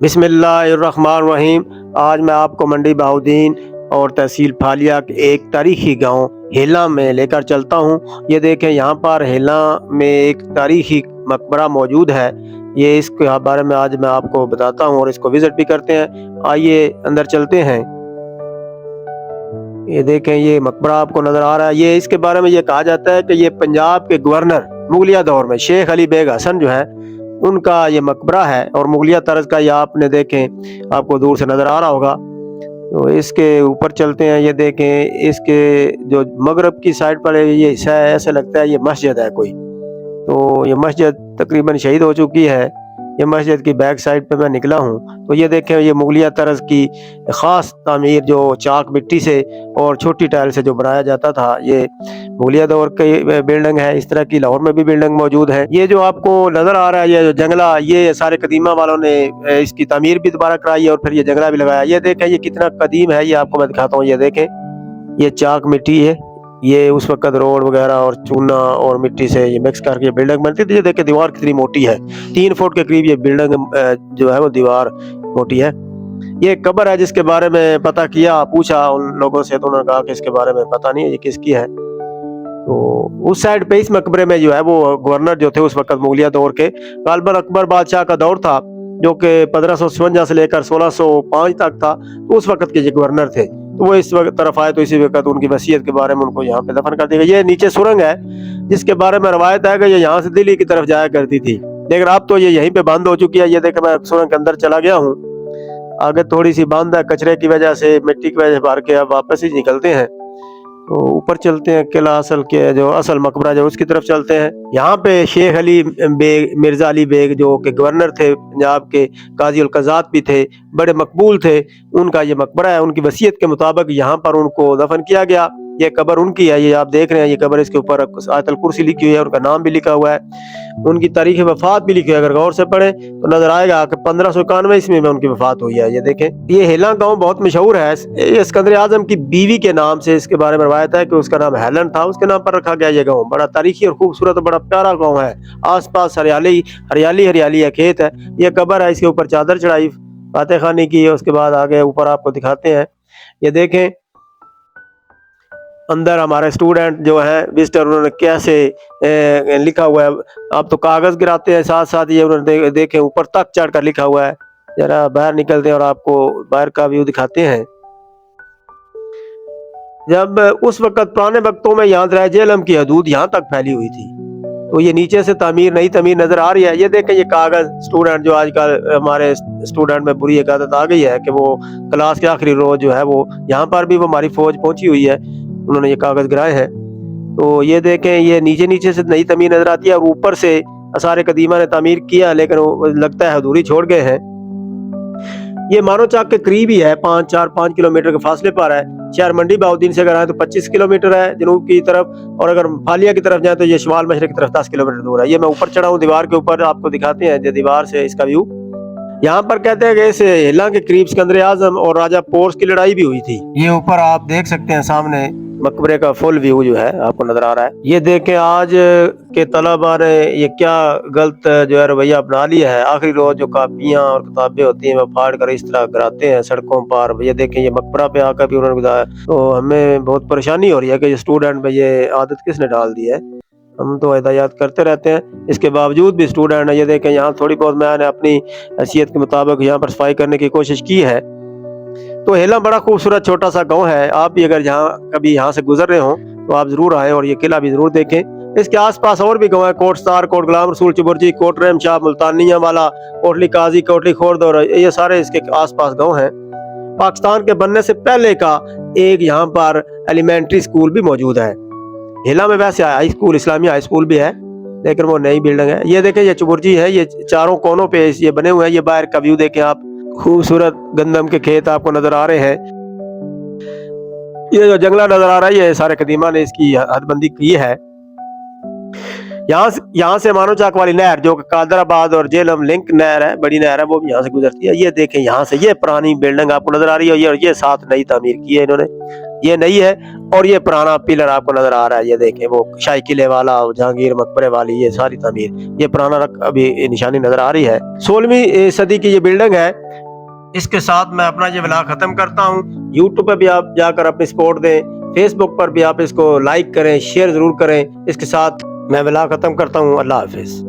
बिस्मिल्लाहिर्रहमानिर्रहीम। आज मैं आपको मंडी बहाउद्दीन और तहसील फालिया के एक तारीखी गांव हेला में लेकर चलता हूं। ये देखें, यहाँ पर हेला में एक तारीखी मकबरा मौजूद है। ये इसके बारे में आज मैं आपको बताता हूं और इसको विजिट भी करते हैं। आइए अंदर चलते हैं। ये देखें, ये मकबरा आपको नजर आ रहा है। ये इसके बारे में ये कहा जाता है कि ये पंजाब के गवर्नर मुगलिया दौर में शेख अली बेग हसन जो है उनका ये मकबरा है और मुगलिया तर्ज का ये आपने देखें, आपको दूर से नजर आ रहा होगा। तो इसके ऊपर चलते हैं। ये देखें, इसके जो मगरब की साइड पर ये हिस्सा है, ऐसा लगता है ये मस्जिद है कोई। तो ये मस्जिद तकरीबन शहीद हो चुकी है। ये मस्जिद की बैक साइड पे मैं निकला हूँ। तो ये देखें, ये मुगलिया तर्ज की ख़ास तामीर जो चाक मिट्टी से और छोटी टाइल से जो बनाया जाता था, ये मुगलिया दौर की बिल्डिंग है। इस तरह की लाहौर में भी बिल्डिंग मौजूद है। ये जो आपको नज़र आ रहा है, ये जो जंगला, ये सारे कदीमा वालों ने इसकी तामीर भी दोबारा कराई है और फिर ये जंगला भी लगाया। ये देखें, ये कितना कदीम है, ये आपको मैं दिखाता हूँ। ये देखें, ये चाक मिट्टी है। ये उस वक्त रोड वगैरह और चूना और मिट्टी से ये मिक्स करके बिल्डिंग बनती थी। ये देखें, दीवार कितनी मोटी है, 3 फुट के करीब ये बिल्डिंग जो है वो दीवार मोटी है। ये कब्र है जिसके बारे में पता किया, पूछा उन लोगों से, तो उन्होंने कहा कि इसके बारे में पता नहीं है ये किसकी है। तो उस साइड पे इस मकबरे में जो है वो गवर्नर जो थे उस वक्त मुगलिया दौर के, गालिबन अकबर बादशाह का दौर था जो कि 1557 से लेकर 1605 तक था। तो उस वक्त के ये गवर्नर थे। तो वो इस वक्त तरफ आए तो इसी वक्त उनकी वसीयत के बारे में उनको यहाँ पे दफन कर दिया गया। ये नीचे सुरंग है जिसके बारे में रवायत है कि ये यहाँ से दिल्ली की तरफ जाया करती थी, लेकिन अब तो ये यहीं पे बंद हो चुकी है। ये देखे, मैं सुरंग के अंदर चला गया हूँ। आगे थोड़ी सी बंद है, कचरे की वजह से, मिट्टी की वजह से भर के अब वापस ही निकलते हैं। तो ऊपर चलते हैं, किला असल के जो असल मकबरा जो उसकी तरफ चलते हैं। यहाँ पे शेख अली बेग, मिर्जा अली बेग जो कि गवर्नर थे पंजाब के, काजी उल कज़ात भी थे, बड़े मकबूल थे, उनका ये मकबरा है। उनकी वसीयत के मुताबिक यहाँ पर उनको दफन किया गया। ये कब्र उनकी है, ये आप देख रहे हैं। ये कब्र, इसके ऊपर आयतुल कुर्सी लिखी हुई है, उनका नाम भी लिखा हुआ है, उनकी तारीख वफात भी लिखी है। अगर गौर से पढ़े तो नजर आएगा कि 1591 ईस्वी में उनकी वफात हुई है। ये देखें, ये हेला गांव बहुत मशहूर है। ये सिकंदर आजम की बीवी के नाम से इसके बारे में रवायत है कि उसका नाम हेलन था, उसके नाम पर रखा गया ये गाँव। बड़ा तारीखी और खूबसूरत और बड़ा प्यारा गाँव है। आस पास हरियाली हरियाली हरियाली है, खेत है। ये कब्र है, इसके ऊपर चादर चढ़ाई फातह खानी की। उसके बाद आगे ऊपर आपको दिखाते हैं। ये देखें, अंदर हमारे स्टूडेंट जो हैं विजिटर, उन्होंने कैसे लिखा हुआ है। आप तो कागज़ गिराते हैं, साथ साथ ये उन्होंने देखें ऊपर तक चढ़ कर लिखा हुआ है। जरा बाहर निकलते हैं और आपको बाहर का व्यू दिखाते हैं। जब उस वक्त पुराने वक्तों में यहाँ दरिया झेलम की हदूद यहाँ तक फैली हुई थी। तो ये नीचे से तामीर, नई तामीर नजर आ रही है। ये देखें, ये कागज स्टूडेंट जो आजकल हमारे स्टूडेंट में बुरी एक आदत आ गई है कि वो क्लास के आखिरी रोज जो है वो यहाँ पर भी वो हमारी फौज पहुंची हुई है, उन्होंने ये कागज गिराए हैं। तो ये देखें, ये नीचे नीचे से नई तामीर नजर आती है और ऊपर से आसार कदीमा ने तामीर किया, लेकिन वो लगता है अधूरी छोड़ गए हैं। ये मानो चाक के करीब ही है, 5 किलोमीटर के फासले पर है। शहर मंडी बहाउद्दीन से अगर आए तो 25 किलोमीटर है जनूब की तरफ, और अगर फालिया की तरफ जाए तो ये शमाल मशरक की तरफ 10 किलोमीटर दूर है। ये मैं ऊपर चढ़ा हूँ दीवार के ऊपर, आपको दिखाते हैं दीवार से इसका व्यू। यहाँ पर कहते हैं कि इस हेला के करीब सिकंदर आजम और राजा पोर्स की लड़ाई भी हुई थी। ये ऊपर आप देख सकते हैं, सामने मकबरे का फुल व्यू जो है आपको नजर आ रहा है। ये देखें, आज के तलबा ने ये क्या गलत जो है रवैया अपना लिया है। आखिरी रोज जो कापियां और किताबें होती हैं वो फाड़ कर इस तरह गिराते हैं सड़कों पर। ये देखें, ये मकबरा पे आकर भी उन्होंने बताया। तो हमें बहुत परेशानी हो रही है कि ये स्टूडेंट में ये आदत किसने डाल दी है। हम तो हिदायत करते रहते हैं, इसके बावजूद भी स्टूडेंट है। ये देखें, यहाँ थोड़ी बहुत मैंने अपनी हैसियत के मुताबिक यहाँ पर सफाई करने की कोशिश की है। तो हेला बड़ा खूबसूरत छोटा सा गांव है। आप भी अगर कभी यहाँ से गुजर रहे हो तो आप जरूर आए और ये किला भी जरूर देखें। इसके आसपास और भी गांव है, coat star, coat Ghulam Rasool, Chauburji, coat रहम शाह, मुल्तानिया वाला, कोटली काजी, कोटली खोर्द, और ये सारे इसके आसपास गांव हैं। पाकिस्तान के बनने से पहले का एक यहाँ पर एलिमेंट्री स्कूल भी मौजूद है। हेला में वैसे हाई स्कूल, इस्लामी हाई स्कूल भी है, लेकिन वो नई बिल्डिंग है। ये देखें, ये चुबुर्जी है, ये चारों कोनों पे ये बने हुए हैं। ये बाहर का व्यू देखें आप, खूबसूरत गंदम के खेत आपको नजर आ रहे हैं। ये जो जंगला नजर आ रहा है, ये सारे कदीमा ने इसकी हदबंदी की है। यहाँ से मानो चाक वाली नहर जो कादराबाद और झेलम लिंक नहर है, बड़ी नहर है, वो भी यहाँ से गुजरती है। ये देखें, यहाँ से ये पुरानी बिल्डिंग आपको नजर आ रही है, और ये साथ नई तामीर की है इन्होंने। یہ نہیں ہے. اور یہ پرانا پلر آپ کو نظر آ رہا ہے, یہ دیکھیں وہ شاہی قلعے والا, جہانگیر مقبرے والی, یہ ساری تعمیر, یہ پرانا ابھی نشانی نظر آ رہی ہے. 16ویں صدی کی یہ بلڈنگ ہے. اس کے ساتھ میں اپنا یہ ولاگ ختم کرتا ہوں. یوٹیوب پہ بھی آپ جا کر اپنی سپورٹ دیں, فیس بک پر بھی آپ اس کو لائک کریں, شیئر ضرور کریں. اس کے ساتھ میں ولاگ ختم کرتا ہوں. اللہ حافظ.